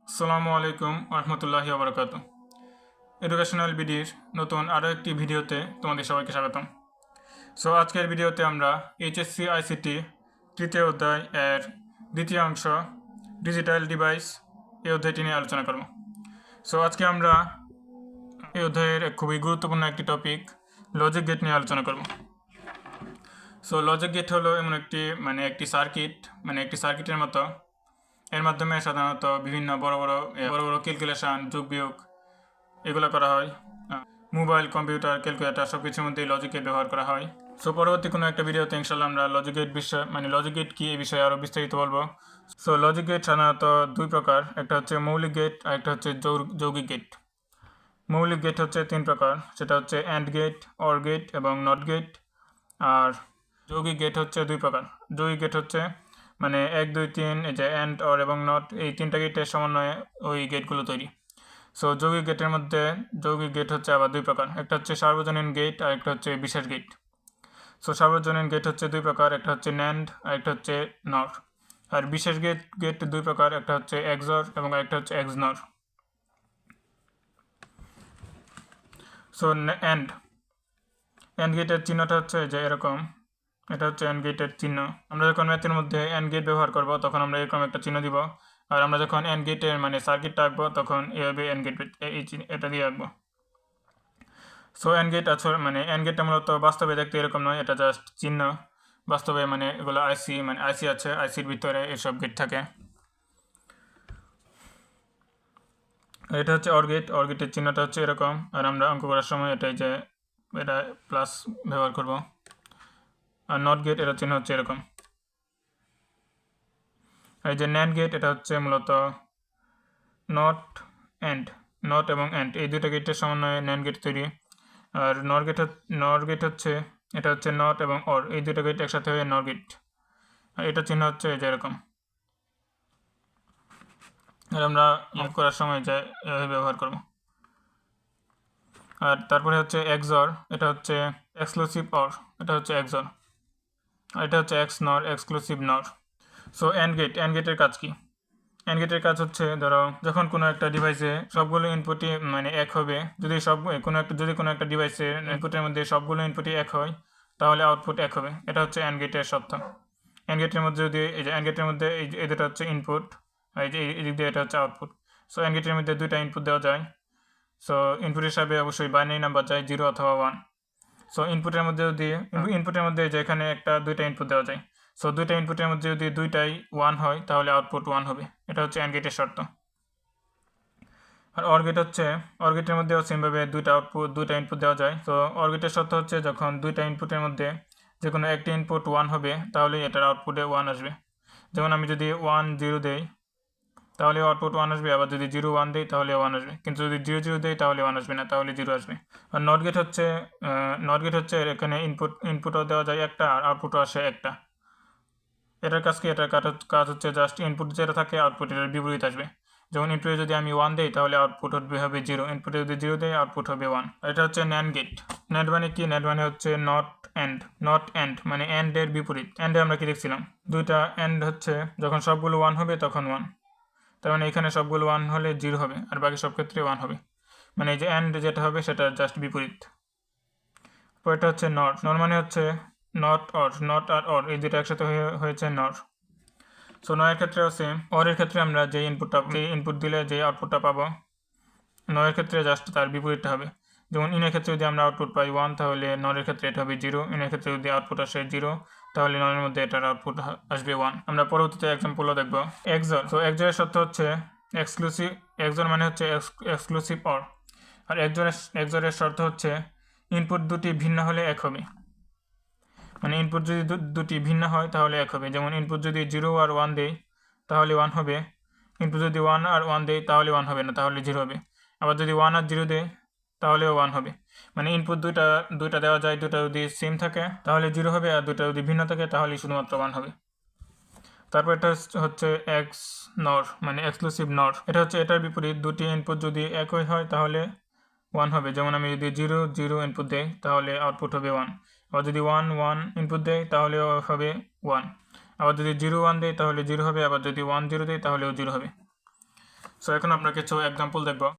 আসসালামু আলাইকুম রহমতুল্লাহি ওবরাকাতু। এডুকেশনাল বিডির নতুন আরও একটি ভিডিওতে তোমাদের সবাইকে স্বাগতম। সো আজকের ভিডিওতে আমরা এইচএসসি আইসিটি তৃতীয় অধ্যায় এর দ্বিতীয় অংশ ডিজিটাল ডিভাইস এই অধ্যায়টি নিয়ে আলোচনা করব। সো আজকে আমরা এই অধ্যায়ের খুবই গুরুত্বপূর্ণ একটি টপিক লজিক গেট নিয়ে আলোচনা করব। সো লজিক গেট হলো এমন একটি সার্কিটের মতো। এর মাধ্যমে সাধারণত বিভিন্ন বড় বড় ক্যালকুলেশন, যোগ বিয়োগ এগুলো করা হয়। মোবাইল, কম্পিউটার, ক্যালকুলেটর সব কিছুর মধ্যেই লজিক গেট ব্যবহার করা হয়। সো পরবর্তী কোনো একটা ভিডিওতে ইনশাল্লাহ আমরা লজিক গেট কি এই বিষয়ে আরও বিস্তারিত বলবো। সো লজিক গেট সাধারণত দুই প্রকার, একটা হচ্ছে মৌলিক গেট আর একটা হচ্ছে যৌগিক গেট। মৌলিক গেট হচ্ছে তিন প্রকার, সেটা হচ্ছে অ্যান্ড গেট, অর গেট এবং নট গেট। আর যৌগিক গেট হচ্ছে দুই প্রকার। যৌগিক গেট হচ্ছে মানে 1, 2, 3 এই যে অ্যান্ড, অর এবং নট, এই তিনটা গেটের সমন্বয়ে ওই গেটগুলো তৈরি। সো যৌগিক গেট হচ্ছে আবার দুই প্রকার, একটা হচ্ছে সার্বজনীন গেট আর একটা হচ্ছে বিশেষ গেট। সো সার্বজনীন গেট হচ্ছে দুই প্রকার, একটা হচ্ছে ন্যান্ড আর একটা হচ্ছে নর। আর বিশেষ গেট দুই প্রকার, একটা হচ্ছে এক্সর এবং একটা হচ্ছে এক্সনর। সো অ্যান্ড গেটের চিহ্নটা হচ্ছে যে এরকম, এটা হচ্ছে অ্যান্ড গেটের চিহ্ন। আমরা যখন ম্যাথের মধ্যে অ্যান্ড গেট ব্যবহার করব তখন আমরা এরকম একটা চিহ্ন দিব, আর আমরা যখন অ্যান্ড গেটের সার্কিটটা আঁকবো তখন এভাবে অ্যান্ড গেট এটা দিয়ে আঁকবো। সো অ্যান্ড গেটটা মূলত বাস্তবে দেখতে এরকম নয়, এটা জাস্ট চিহ্ন। বাস্তবে এগুলো আইসি আছে, আইসির ভিতরে এসব গেট থাকে। এটা হচ্ছে অর গেটের চিহ্নটা হচ্ছে এরকম, আর আমরা অঙ্ক করার সময় এটা প্লাস ব্যবহার করব। আর নট গেট এর চিহ্ন হচ্ছে এরকম। আর এই যে ন্যান্ড গেট, এটা হচ্ছে মূলত নট এবং এন্ড এই দুটো গেটের সমন্বয়ে ন্যান্ড গেট তৈরি। আর নর গেট হচ্ছে এটা হচ্ছে নট এবং অর, এই দুটো গেট একসাথে হয়ে নর গেট। আর এটা চিহ্ন হচ্ছে এই যে এরকম। আর আমরা অঙ্ক করার সময় যে এভাবে ব্যবহার করব। আর তারপরে হচ্ছে এক্সর, এটা হচ্ছে এক্সক্লুসিভ অর, এটা হচ্ছে এক্সর। আর এটা হচ্ছে এক্স নর, এক্সক্লুসিভ নর। সো অ্যান্ড গেটের কাজ কি? অ্যান্ড গেটের কাজ হচ্ছে, ধরো যখন কোনো একটা ডিভাইসে সবগুলো ইনপুটই এক হবে, যদি কোনো একটা ডিভাইসের ইনপুটের মধ্যে সবগুলো ইনপুটই এক হয় তাহলে আউটপুট এক হবে। এটা হচ্ছে অ্যান্ড গেটের শর্ত। অ্যান্ড গেটের মধ্যে যদি অ্যান্ড গেটের মধ্যে এই দুটো হচ্ছে ইনপুট, আর এই দিক দিয়ে এটা হচ্ছে আউটপুট। সো অ্যান্ড গেটের মধ্যে দুইটা ইনপুট দেওয়া যায়। সো ইনপুট হিসাবে অবশ্যই বাইনারি নাম্বার যায়, 0 অথবা 1। সো ইনপুটের মধ্যে যেখানে দুইটা ইনপুট দেওয়া যায়, সো দুইটা ইনপুটের মধ্যে যদি দুইটাই 1 হয় তাহলে আউটপুট 1 হবে। এটা হচ্ছে অ্যান্ড গেটের শর্ত। আর অর গেটের মধ্যেও সেমভাবে দুইটা ইনপুট দেওয়া যায়। তো অর গেটের শর্ত হচ্ছে, যখন দুইটা ইনপুটের মধ্যে যে কোনো একটি ইনপুট 1 হবে তাহলে এটার আউটপুটে 1 আসবে। যেমন আমি যদি 1 0 দেই তাহলে আউটপুট 1 আসবে, আবার যদি 0 1 দেই তাহলে 1 আসবে, কিন্তু যদি 0 0 দেই তাহলে 1 আসবে না, তাহলে 0 আসবে। আর নট গেট হচ্ছে এখানে ইনপুটও দেওয়া যায় একটা, আর আউটপুটও আসে একটা। এটার কাজ কি? এটার কাজ হচ্ছে জাস্ট ইনপুট যেটা থাকে আউটপুট এটার বিপরীত আসবে। যেমন ইনপুটে যদি আমি 1 দেই তাহলে আউটপুট হবে 0, ইনপুটে যদি 0 দেই আউটপুট হবে 1। এটা হচ্ছে ন্যান্ড গেট। ন্যান্ড মানে কি? ন্যান্ড মানে হচ্ছে নট এন্ড মানে এন্ড এর বিপরীত। এন্ডে আমরা কি দেখছিলাম? দুইটা এন্ড হচ্ছে যখন সবগুলো 1 হবে তখন 1, তার মানে এখানে সবগুলো 1 হলে 0 হবে, আর বাকি সব ক্ষেত্রে 1 হবে। মানে এই যে এন্ড যেটা হবে সেটা জাস্ট বিপরীত। এটা হচ্ছে নট মানে হচ্ছে নট আর অর এই দুটো একসাথে হয়েছে নর। সো নয়ের ক্ষেত্রেও সেম। অরের ক্ষেত্রে আমরা যে ইনপুট দিলে যে আউটপুটটা পাবো, নয়ের ক্ষেত্রে জাস্ট তার বিপরীতটা হবে। যেমন ইনের ক্ষেত্রে যদি আমরা আউটপুট পাই 1 তাহলে নরের ক্ষেত্রে এটা হবে 0, ইনের ক্ষেত্রে যদি আউটপুট আসে 0 তাহলে নরের মধ্যে এটার আউটপুট আসবে 1। আমরা পরবর্তীতে এক্সাম্পলও দেখবো। এক্সর, তো এক্সরের শর্ত হচ্ছে এক্সক্লুসিভ। এক্সর মানে হচ্ছে এক্সক্লুসিভ অর। আর এক্সরের শর্ত হচ্ছে ইনপুট দুটি ভিন্ন হলে এক হবে। মানে ইনপুট যদি দুটি ভিন্ন হয় তাহলে এক হবে। যেমন ইনপুট যদি 0 আর 1 দেই তাহলে 1 হবে, ইনপুট যদি 1 আর 1 দেই তাহলে 1 হবে না, তাহলে 0 হবে। আবার যদি 1 আর 0 দেই তাহলেও 1 হবে। মানে ইনপুট দুইটা দেওয়া যায়, দুটা যদি সেম থাকে তাহলে 0 হবে, আর দুটা যদি ভিন্ন থাকে তাহলে শুধুমাত্র 1 হবে। তারপর এটা হচ্ছে এক্স নর মানে এক্সক্লুসিভ নর। এটা হচ্ছে এটার বিপরীত, দুটি ইনপুট যদি একই হয় তাহলে 1 হবে। যেমন আমি যদি 0 0 ইনপুট দেই তাহলে আউটপুট হবে 1, আবার যদি 1 1 ইনপুট দেই তাহলেও হবে 1, আবার যদি 0 1 দেই তাহলে 0 হবে, আবার যদি 1 0 দেই তাহলেও 0 হবে। সো এখন আমরা কিছু এক্সাম্পল দেখব